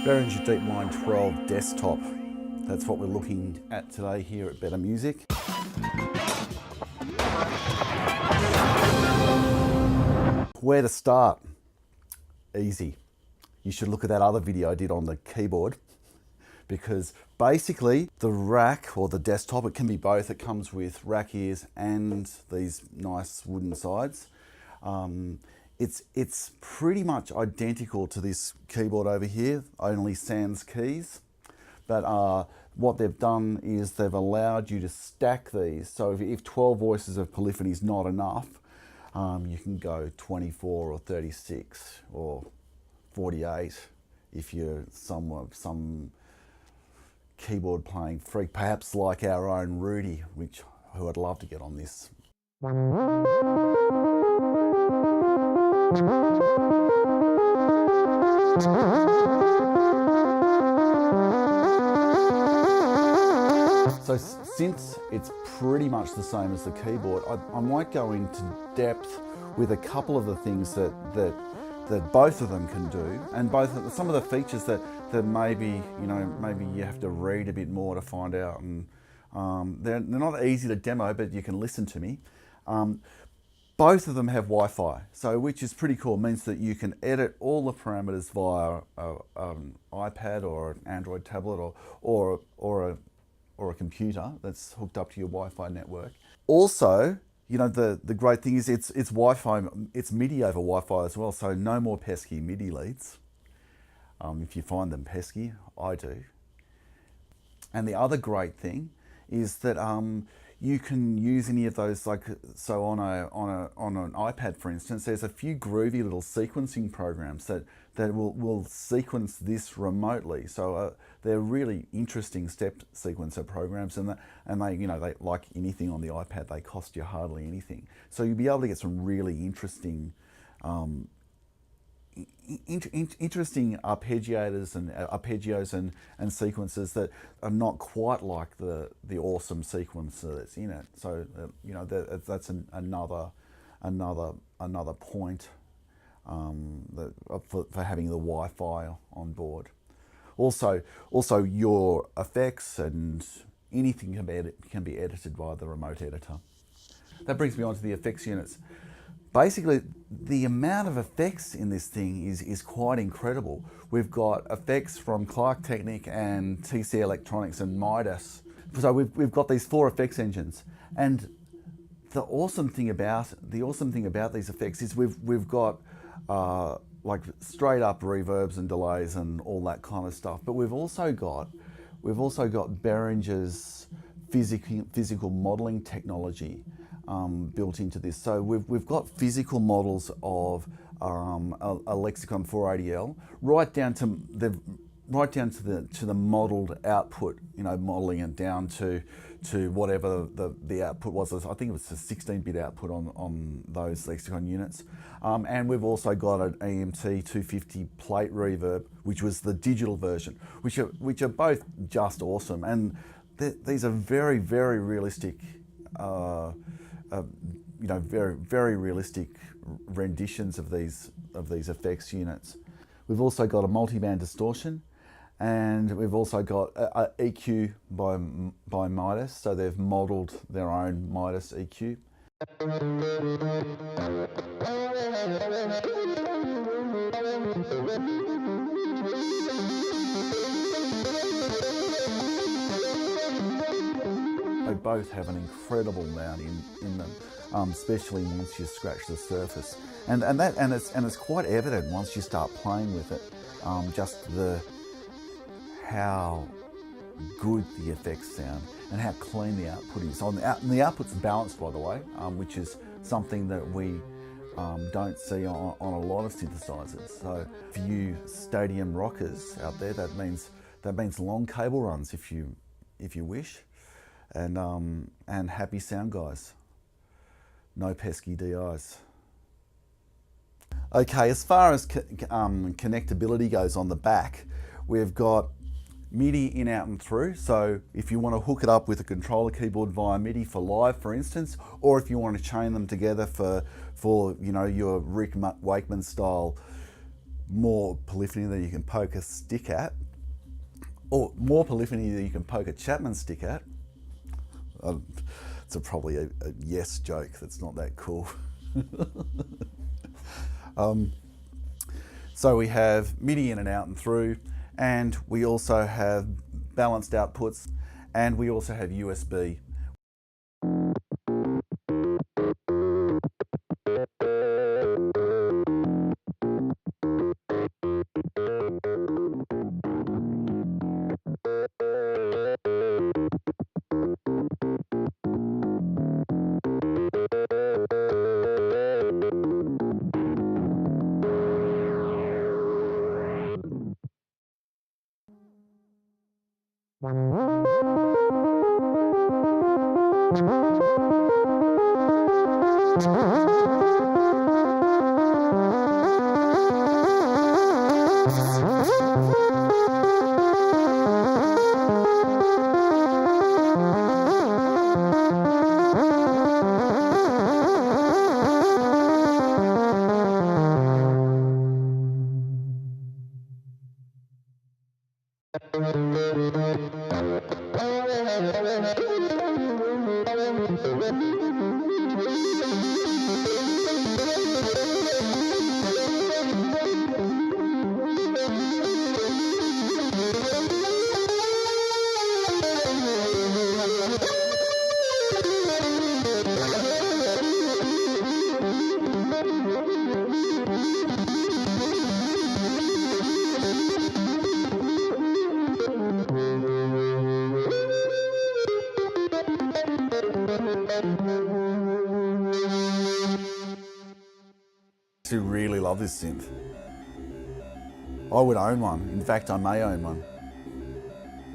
Behringer DeepMind 12 desktop. That's what we're looking at today here at Better Music. Where to start? Easy. You should look at that other video I did on the keyboard, because basically the rack or the desktop, it can be both. It comes with rack ears and these nice wooden sides. It's pretty much identical to this keyboard over here, only sans keys. But what they've done is they've allowed you to stack these. So if 12 voices of polyphony is not enough, you can go 24 or 36 or 48 if you're some keyboard playing freak, perhaps like our own Rudy, who I'd love to get on this. So Synth, it's pretty much the same as the keyboard. I might go into depth with a couple of the things that both of them can do, and some of the features that maybe you have to read a bit more to find out, and they're not easy to demo, but you can listen to me. Both of them have Wi-Fi, so which is pretty cool. It means that you can edit all the parameters via an iPad or an Android tablet or a computer that's hooked up to your Wi-Fi network. Also, the great thing is it's Wi-Fi, it's MIDI over Wi-Fi as well, so no more pesky MIDI leads. If you find them pesky, I do. And the other great thing is that you can use any of those, so on an iPad, for instance, there's a few groovy little sequencing programs that will sequence this remotely. So they're really interesting step sequencer programs, and they like anything on the iPad, they cost you hardly anything. So you'll be able to get some really interesting arpeggiators and arpeggios and sequences that are not quite like the awesome sequencer that's in it. So that's another point for having the Wi-Fi on board. Also your effects and anything can be edited via the remote editor. That brings me on to the effects units. Basically, the amount of effects in this thing is quite incredible. We've got effects from Clark Technic and TC Electronics and Midas. So we've got these 4 effects engines, and the awesome thing about these effects is we've got like straight up reverbs and delays and all that kind of stuff. But we've also got Behringer's physical modeling technology built into this. So we've got physical models of a Lexicon 480L right down to the modeled output. Modeling it down to whatever the output was. I think it was a 16-bit output on those Lexicon units. And we've also got an EMT 250 plate reverb, which was the digital version, which are both just awesome. And these are very, very realistic. Very, very realistic renditions of these effects units. We've also got a multi-band distortion, and we've also got a EQ by Midas, so they've modelled their own Midas EQ. They both have an incredible amount in them, especially once you scratch the surface, and it's quite evident once you start playing with it, just how good the effects sound and how clean the output is. And the output's balanced, by the way, which is something that we don't see on a lot of synthesizers. So for you stadium rockers out there, that means long cable runs if you wish. And happy sound guys. No pesky DIs. Okay, as far as connectability goes on the back, we've got MIDI in, out and through. So if you want to hook it up with a controller keyboard via MIDI for live, for instance, or if you want to chain them together for your Rick Wakeman style more polyphony than you can poke a stick at, or more polyphony than you can poke a Chapman stick at. It's probably a yes joke that's not that cool. So we have MIDI in and out and through, and we also have balanced outputs, and we also have USB. I really love this synth. I would own one. In fact, I may own one.